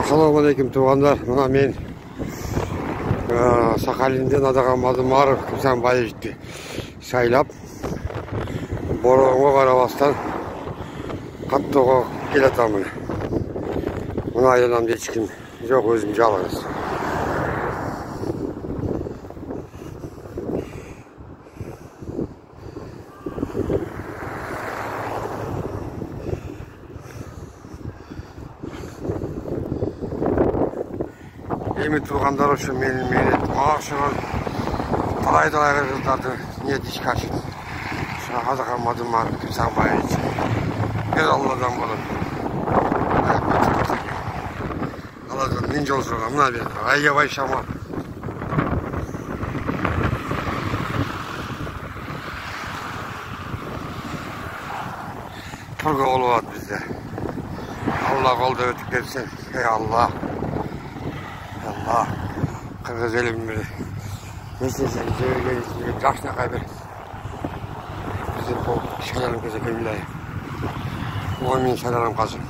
Ассалаумағалейкум туғандар. Мына мен Сахалинден Адағамадымаров Күсанбаевичті сайлап, бұрынғы қарабастан қаттыға келетамын. Мына айламды ешкім жоқ, өзім жалғыз. Еме туғандар үшін мені мағашырын талай-талай қырғыздарды не дишкашын. Адағамадымаров Күсанбаевич. Без Алладан болын. Алладан мен жол сұрға, мұна бен, айябай шама. Тұрғы қолы бады бізде. Алла қолда өтіп берсен, Алла. Allah, Kırgız elimleri. Neyse sen söyle, yaşına kaybet. Bizim bu şalanım kızı köylüleri. 10.000 şalanım kazım.